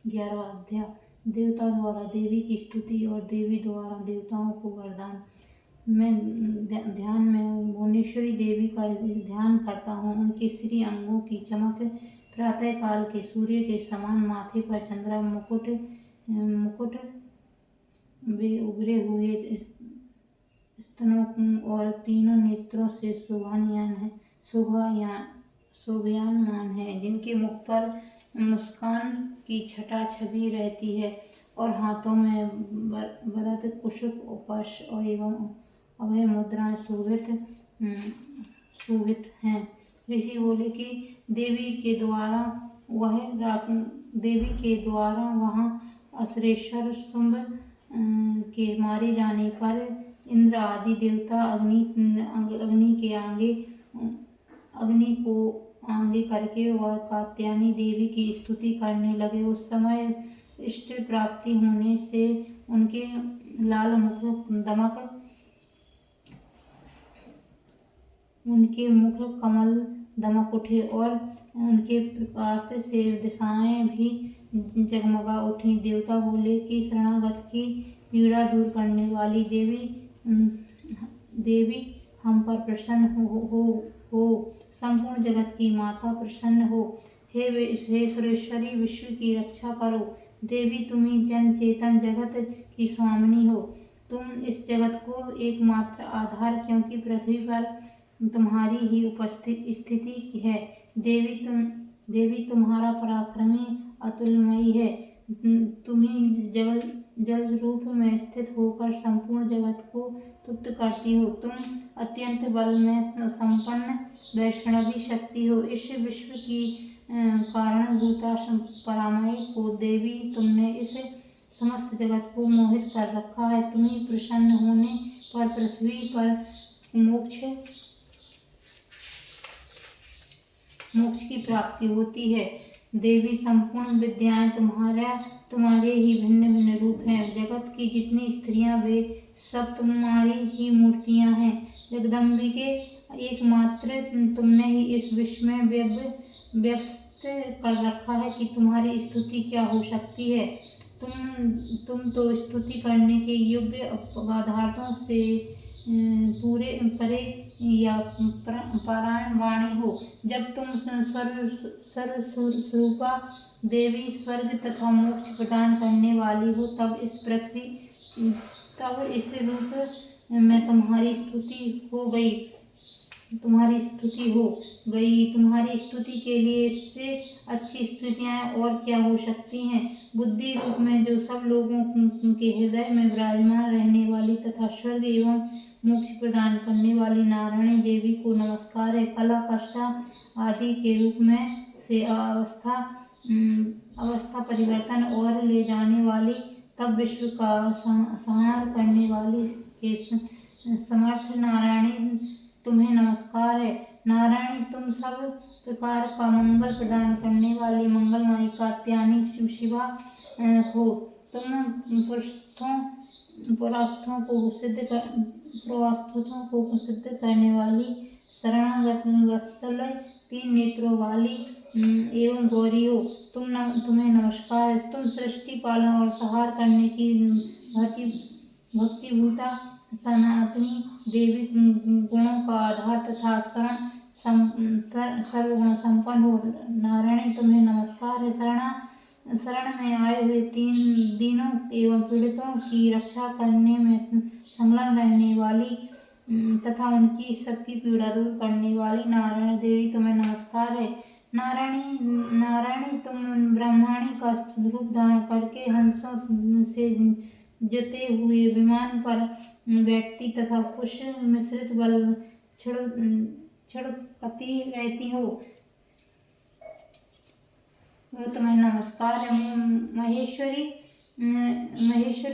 11वां अध्याय देवता द्वारा देवी की स्तुति और देवी द्वारा देवताओं को वरदान। मैं ध्यान में भुवनेश्वरी देवी का ध्यान करता हूँ। उनके श्री अंगों की चमक प्रातः काल के सूर्य के समान, माथे पर चंद्र मुकुट वे उभरे हुए स्तनों और तीनों नेत्रों से शोभायमान है, जिनके मुख पर मुस्कान की छटा छवि रहती है और हाथों में वरद कुशुक उपास एवं अभय मुद्राएं शोभित हैं। ऋषि बोले कि देवी के द्वारा वहाँ असुरेश्वर शुंभ के मारे जाने पर इंद्र आदि देवता अग्नि को आगे करके और कात्यायनी देवी की स्तुति करने लगे। उस समय इष्ट प्राप्ति होने से उनके लाल मुख कमल दमक उठे और उनके प्रकाश से दिशाएं भी जगमगा उठी। देवता बोले कि शरणागत की पीड़ा दूर करने वाली देवी हम पर प्रसन्न हो। संपूर्ण जगत की माता प्रसन्न हो। हे सुरेश्वरी, विश्व की रक्षा करो। देवी, तुम ही जन चेतन जगत की स्वामिनी हो। तुम इस जगत को एकमात्र आधार, क्योंकि पृथ्वी पर तुम्हारी ही स्थिति है। देवी तुम्हारा पराक्रमी अतुलमयी है। तुम्ही जल रूप में स्थित होकर संपूर्ण जगत को तृप्त करती हो। तुम अत्यंत बल में संपन्न वैष्णवी शक्ति हो। इस विश्व की कारणभूता परामय को देवी, तुमने इस समस्त जगत को मोहित कर रखा है। तुम्ही प्रसन्न होने पर पृथ्वी पर मोक्ष की प्राप्ति होती है। देवी, संपूर्ण विद्याएं तुम्हारे ही भिन्न भिन्न रूप हैं। जगत की जितनी स्त्रियां वे सब तुम्हारी ही मूर्तियां हैं। जगदम्बिके, एकमात्र तुमने ही इस विश्व में व्यक्त कर रखा है कि तुम्हारी स्तुति क्या हो सकती है। तुम तो स्तुति करने के योग्य पदार्थों से परे या पारायण वाणी हो। जब तुम सर्वस्वरूपा देवी, स्वर्ग तथा मोक्ष प्रदान करने वाली हो, तब इस रूप में तुम्हारी स्तुति हो गई। तुम्हारी स्तुति के लिए इससे अच्छी स्तुतियाँ और क्या हो सकती हैं। बुद्धि रूप में जो सब लोगों के हृदय में विराजमान रहने वाली तथा स्वर्ग एवं मोक्ष प्रदान करने वाली नारायणी देवी को नमस्कार है। कला, कष्टा आदि के रूप में से अवस्था परिवर्तन और ले जाने वाली, तब विश्व का संहार करने वाली के समर्थ नारायणी, तुम्हें नमस्कार है। नारायणी, तुम सब प्रकार का मंगल प्रदान करने वाली मंगलमयी कात्यायनी शिवा हो। तुम पुरास्थों को सिद्ध करने वाली, शरणागत वत्सल, तीन नेत्रों वाली एवं गौरी हो। तुम्हें नमस्कार है। तुम सृष्टि, पालन और संहार करने की भक्तिभूता सनातनी देवी, गुणों का आधार तथा सर्वगुण संपन्न हो। नारायणी, तुम्हें नमस्कार है। शरण में आए हुए दीनों एवं पीड़ितों की रक्षा करने में संलग्न रहने वाली तथा उनकी सबकी पीड़ा दूर करने वाली नारायण देवी, तुम्हें नमस्कार है। नारायणी, तुम ब्रह्माणी का रूप धारण करके हंसों से जुते हुए विमान पर बैठती तथा कुश मिश्रित बल छिड़कती रहती हो। तुम्हें नमस्कार है। महेश्वरी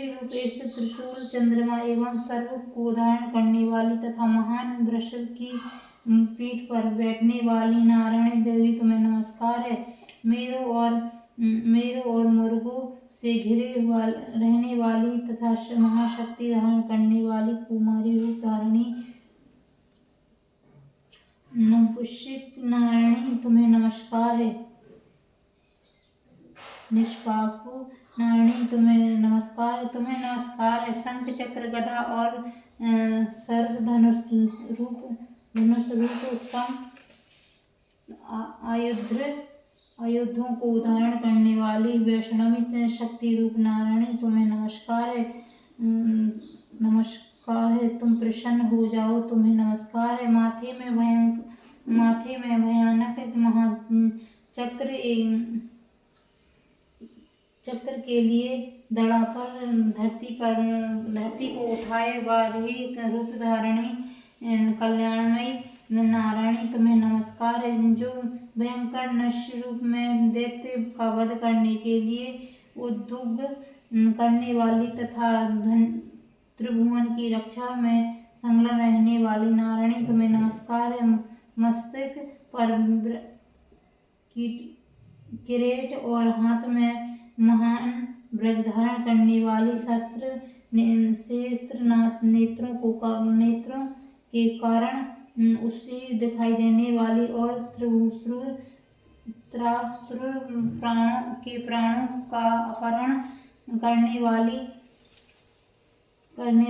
रूप इस त्रिशूल, चंद्रमा एवं सर्व को धारण करने वाली तथा महान वृषभ की पीठ पर बैठने वाली नारायणी देवी, तुम्हें नमस्कार है। मेरों और मुर्गों से घिरे रहने वाली तथा महाशक्ति धारण करने वाली कुमारी रूप धारिणी नपुंसक नारायणी, तुम्हें नमस्कार है। निष्पापु नारायणी तुम्हें नमस्कार है। तुम्हें नमस्कार है। शंख चक्र गदा और सर्ग धनुष रूप उत्तम आयुधों को धारण करने वाली वैष्णवी शक्ति रूप नारायणी तुम्हें नमस्कार है। नमस्कार है। तुम प्रसन्न हो जाओ। तुम्हें नमस्कार है। माथे में भयानक चक्र के लिए दड़ा पर धरती को उठाए वाली रूप धारणी कल्याणमयी नारायणी तुम्हें नमस्कार है। जो भयंकर नश्य रूप में दैत्य का वध करने के लिए उद्युग करने वाली तथा त्रिभुवन की रक्षा में संलग्न रहने वाली नारायणी तुम्हें नमस्कार है। मस्तक पर किरीट और हाथ में महान ब्रज धारण करने वाली शस्त्र नेत्रों के कारण उससे दिखाई देने वाली और त्रासुर प्राणों का अपहरण करने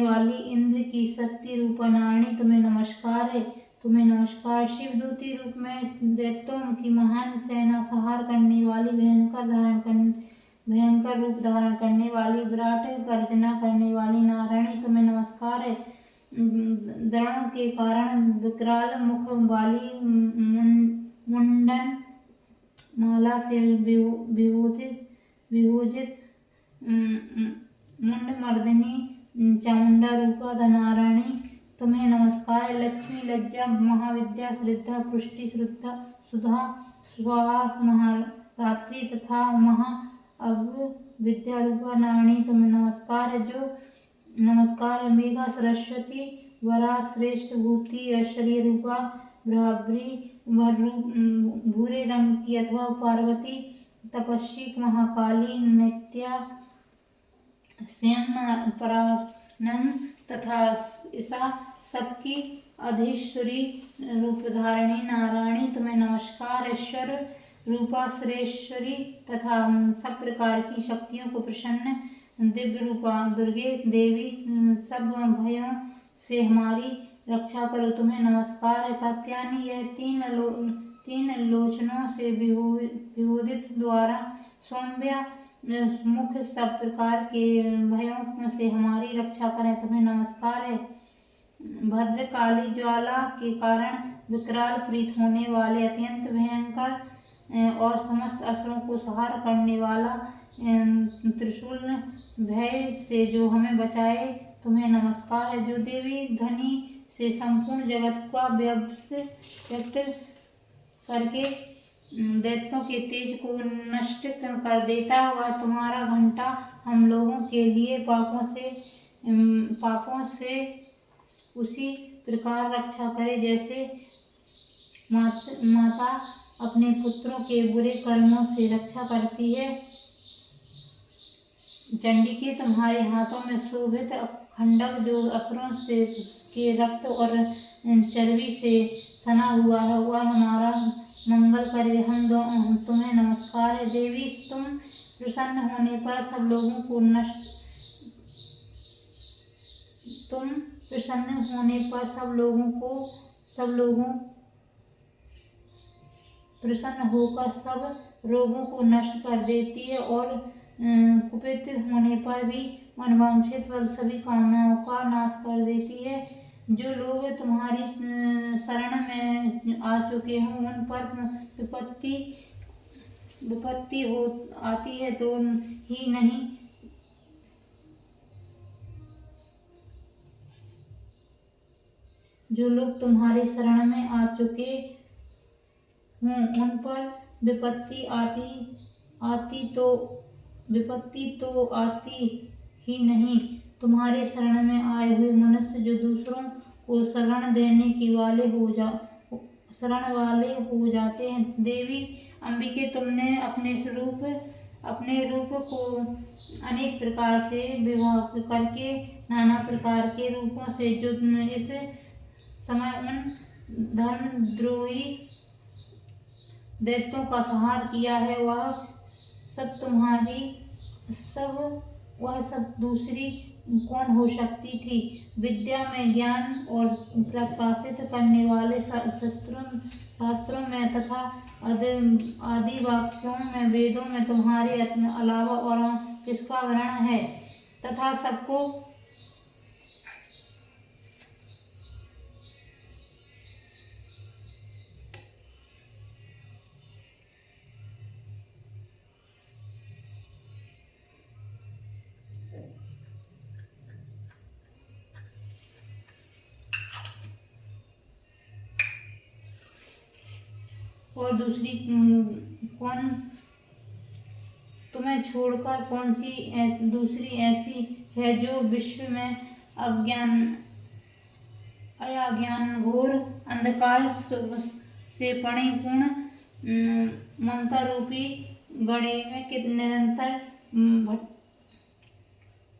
वाली इंद्र की शक्ति रूप नारायणी तुम्हें नमस्कार है। तुम्हें नमस्कार। शिवदूती रूप में दैत्यों की महान सेना संहार करने वाली भयंकर रूप धारण करने वाली विराट गर्जना करने वाली नारायणी तुम्हें नमस्कार है। दृढ़ों के कारण विकराल मुख वाली मुंडन माला से विभूषित मुंड मर्दिनी चामुंडा रूपा नारायणी तुम्हें नमस्कार। लक्ष्मी लज्जा महाविद्या श्रद्धा पुष्टि सुधा स्वाहा महारात्रि तथा विद्या रूपा नारायणी तुम्हें नमस्कार है। जो नमस्कार है। मेघा सरस्वती वरा श्रेष्ठ भूति ऐश्वर्य रूपा भ्रावरी भूरे रंग की अथवा पार्वती तपस्वी महाकाली नित्या श्याम परानन तथा ईसा सबकी अधीश्वरी रूपधारिणी नारायणी तुम्हें नमस्कार। ईश्वर रूपा श्रेष्ठरी तथा सब प्रकार की शक्तियों को प्रसन्न दिव्य रूपा दुर्गे देवी सब भयों से हमारी रक्षा करो तुम्हें नमस्कार है। कात्यायनी यह तीन लोचनों से विभूषित द्वारा सौम्या मुख सब प्रकार के भयों से हमारी रक्षा करें तुम्हें नमस्कार है। भद्रकाली ज्वाला के कारण विकराल प्रीत होने वाले अत्यंत भयंकर और समस्त असुरों को संहार करने वाला त्रिशूल भय से जो हमें बचाए तुम्हें नमस्कार है। जो देवी ध्वनि से संपूर्ण जगत का व्यक्त करके दैत्यों के तेज को नष्ट कर देता वह तुम्हारा घंटा हम लोगों के लिए पापों से उसी प्रकार रक्षा करे जैसे माता अपने पुत्रों के बुरे कर्मों से रक्षा करती है। चंडिके तुम्हारे हाथों में शोभित खंडक जो असुरों से के रक्त और चर्बी से सना हुआ है वह हमारा मंगल करे। हम तुम्हें नमस्कार है। देवी तुम प्रसन्न होने पर सब लोगों को प्रसन्न होकर सब रोगों को नष्ट कर देती है और कुपित होने पर भी मनवांछित फल सभी कामनाओं का नाश कर देती है। जो लोग तुम्हारी शरण में आ चुके हों उन पर विपत्ति आती है तो ही नहीं जो लोग तुम्हारे शरण में आ चुके हों उन पर विपत्ति तो आती ही नहीं। तुम्हारे शरण में आए हुए मनुष्य जो दूसरों को शरण देने की शरण वाले हो जाते हैं। देवी अंबिके तुमने अपने रूप को अनेक प्रकार से विभाग करके नाना प्रकार के रूपों से जो इस समय उन धर्मद्रोही दैत्यों का संहार किया है वह वह सब दूसरी कौन हो सकती थी। विद्या में ज्ञान और प्रकाशित करने वाले शास्त्रों में तथा आदि वाक्यों में वेदों में तुम्हारे अलावा और किसका वर्णन है, तथा सबको और दूसरी कौन तुम्हें छोड़कर कौन सी दूसरी ऐसी है जो विश्व में अज्ञान घोर अंधकार से परिपूर्ण ममता रूपी गड्ढे में निरंतर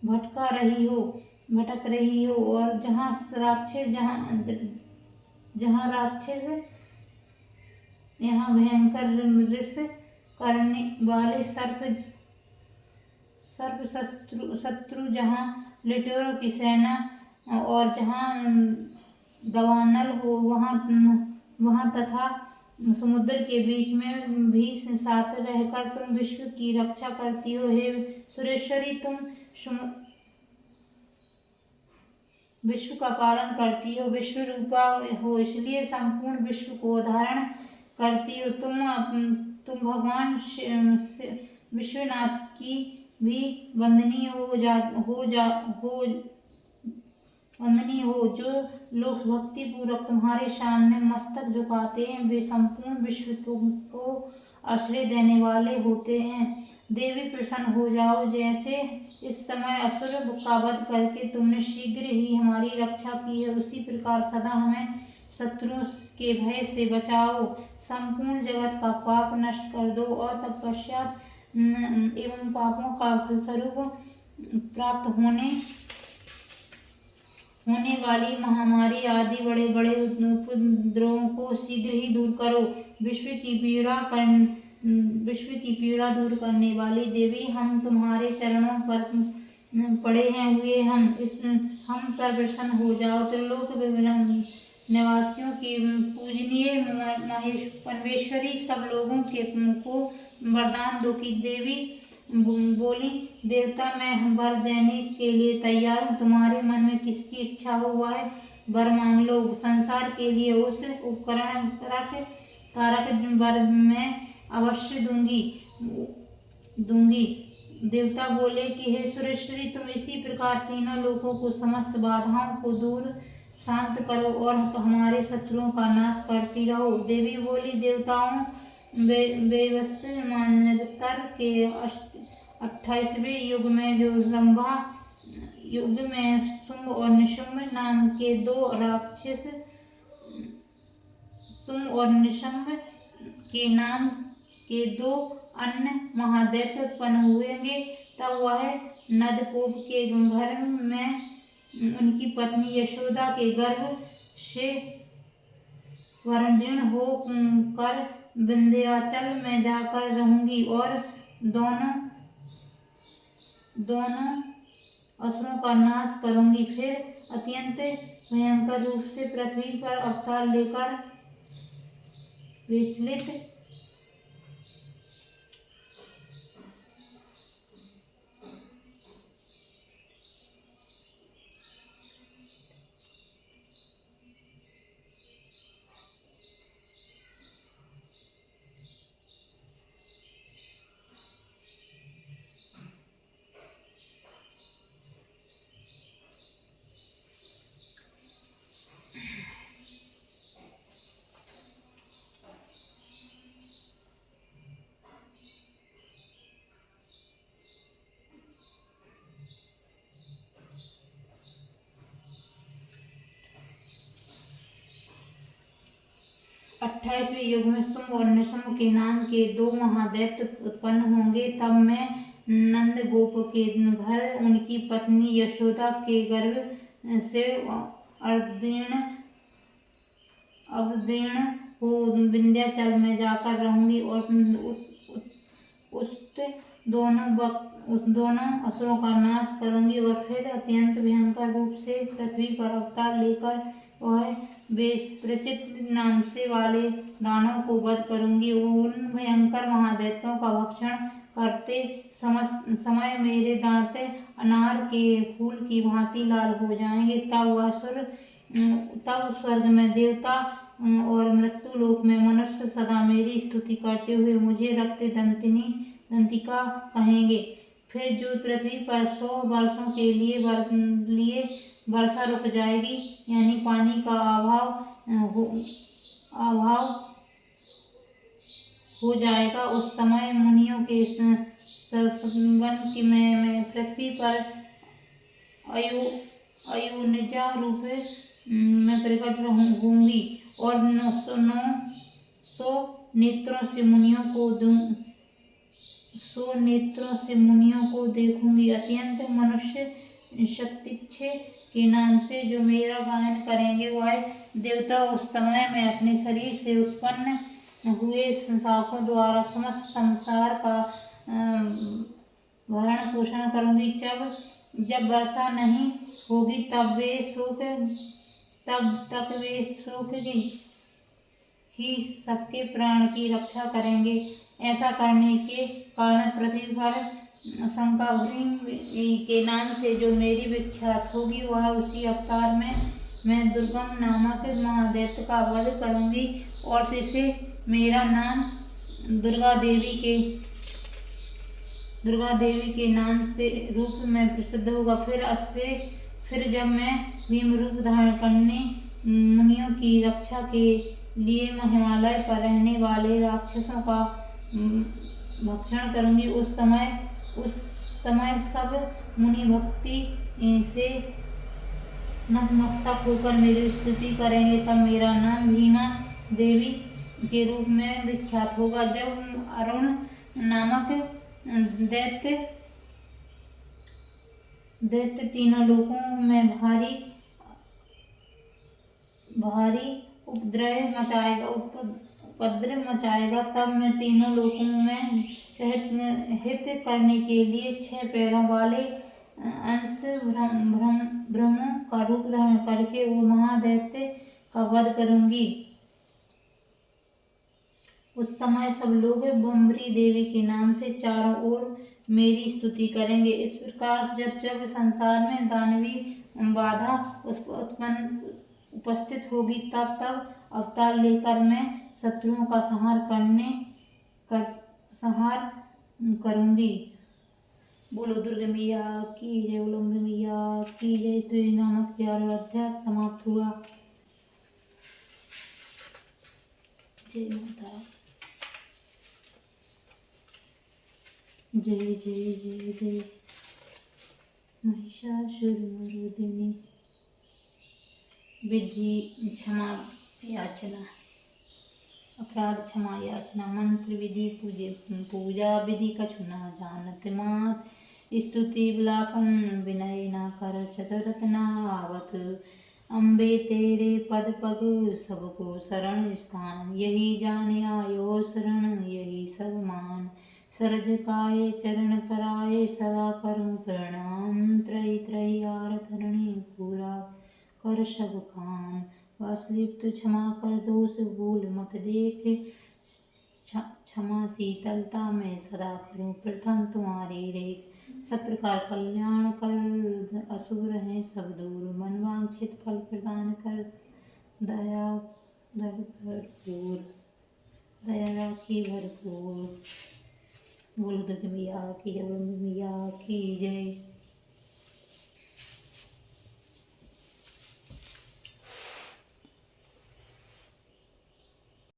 भटक रही हो और जहाँ राक्षस यहाँ भयंकर रिस करने वाले सर्प शत्रु, जहाँ लुटेरों की सेना और जहाँ दावानल हो वहाँ तथा समुद्र के बीच में भी साथ रहकर तुम विश्व की रक्षा करती हो। हे सुरेश्वरी, तुम विश्व का पालन करती हो, विश्व रूपा हो, इसलिए संपूर्ण विश्व को धारण करती हो। तुम भगवान विश्वनाथ की भी वंदनीय हो। जो लोग भक्ति पूर्वक तुम्हारे सामने मस्तक झुकाते हैं वे संपूर्ण विश्व को आश्रय देने वाले होते हैं। देवी प्रसन्न हो जाओ, जैसे इस समय असुर का वध करके तुमने शीघ्र ही हमारी रक्षा की है, उसी प्रकार सदा हमें शत्रुओं के भय से बचाओ। संपूर्ण जगत का पाप नष्ट कर दो और तत्पश्चात एवं पापों का फलस्वरूप प्राप्त होने वाली महामारी आदि बड़े बड़े उपद्रवों को शीघ्र ही दूर करो। विश्व की पीड़ा दूर करने वाली देवी, हम तुम्हारे चरणों पर पड़े हैं हुए हम पर प्रसन्न हो जाओ। त्रिलोक निवासियों की पूजनीय परमेश्वरी, सब लोगों को वरदान दो। की देवी बोली, देवता मैं वर देने के लिए तैयार हूँ, तुम्हारे मन में किसकी इच्छा हो वह वर मांग लो। संसार के लिए उस उपकरण कारक वर मैं अवश्य दूंगी। देवता बोले कि हे सुरेश्वरी, तुम इसी प्रकार तीनों लोगों को समस्त बाधाओं को दूर शांत करो और हमारे शत्रुओं का नाश करती रहो। देवी बोली, देवताओं वेवस्त्र के 28वें युग में जो रंभा युग में शुंभ और निशुंभ नाम के दो राक्षस के दो अन्य महादैत्य उत्पन्न हुएंगे, तब वह नंदगोप के घर में उनकी पत्नी यशोदा के गर्भ से वरणीण हो कर विंध्याचल में जाकर रहूंगी और दोनों असुरों का नाश करूंगी। फिर अत्यंत भयंकर रूप से पृथ्वी पर अवतार लेकर विचलित 28वें युग में शुंभ और निशुंभ के नाम के दो महादैत्य उत्पन्न होंगे। तब मैं नंदगोप के घर उनकी पत्नी यशोदा के गर्भ से अवतीर्ण हो विंध्याचल में जाकर रहूंगी और दोनों असुरों का नाश करूंगी और फिर अत्यंत भयंकर रूप से पृथ्वी पर अवतार लेकर वह प्रचित नाम से वाले दानव को वध करूंगी। उन भयंकर महादैत्यों का भक्षण करते समय मेरे दांत अनार के फूल की भांति लाल हो जाएंगे। तब स्वर्ग में देवता और मृत्यु लोक में मनुष्य सदा मेरी स्तुति करते हुए मुझे रक्त दंतिका कहेंगे। फिर जो पृथ्वी पर 100 वर्षों के लिए वर्षा रुक जाएगी, यानी पानी का अभाव हो जाएगा। उस समय मुनियों के संगम में पृथ्वी पर अयोनिजा रूप में प्रकट होंगी और 900 नेत्रों से मुनियों को देखूंगी। अत्यंत मनुष्य शक्तिक्षय के नाम से जो मेरा गायन करेंगे वह देवता उस समय में अपने शरीर से उत्पन्न हुए शाखों द्वारा समस्त संसार का भरण पोषण करूंगी। जब वर्षा नहीं होगी तब तक वे शोक ही सबके प्राण की रक्षा करेंगे। ऐसा करने के कारण पृथ्वी पर शंकाभृंग के नाम से जो मेरी विख्यात होगी, वह उसी अवतार में मैं दुर्गम नामक महादैत्य का वध करूंगी और से मेरा नाम दुर्गा देवी के नाम से रूप में प्रसिद्ध होगा। फिर जब मैं भीम रूप धारण करने मुनियों की रक्षा के लिए हिमालय पर रहने वाले राक्षसों का भक्षण करूंगी, उस समय सब मुनि भक्ति से नतमस्तक होकर मेरी स्तुति करेंगे। तब मेरा नाम भीमा देवी के रूप में विख्यात होगा। जब अरुण नामक दैत्य तीनों लोकों में भारी उपद्रव मचाएगा, तब मैं तीनों लोकों में हित करने के लिए 6 पैरों वाले अंश ब्रह्मों का रूप धारण करके वो महादैत्य का वध करूंगी। उस समय सब लोग भंवरी देवी के नाम से चारों ओर मेरी स्तुति करेंगे। इस प्रकार जब संसार में दानवी बाधा उपस्थित होगी, तब अवतार लेकर मैं शत्रुओं का संहार करूंगी। बोलो दुर्गा मैया की जय, बोलो अम्बे मैया की जय। तो ये नामक 11वां अध्याय समाप्त हुआ। जय माता, जय जय जय जय महिषासुरमर्दिनी। विधि क्षमा याचना, अपराध क्षमा याचना। मंत्र विधि पूजा विधि कछु न जानत मात, स्तुति विलापन विनय न कर चतुरत न आवत। अम्बे तेरे पद पग सबको शरण स्थान, यही जाने आयो शरण यही सब मान। सरज काय चरण पराये सदा करूं प्रणाम, त्रय त्रय आरत हरणी पूरा कर सब काम। वासुदेव तू क्षमा कर दोष भूल मत देख, क्षमा शीतलता में सदा करूं प्रथम तुम्हारी रेख। सब प्रकार कल्याण कर अशुभ रहे सब दूर, मन वांछित फल प्रदान कर दया राखी भरपूर। बोलो दुर्गा मैया की जय, बोलो मैया की जय।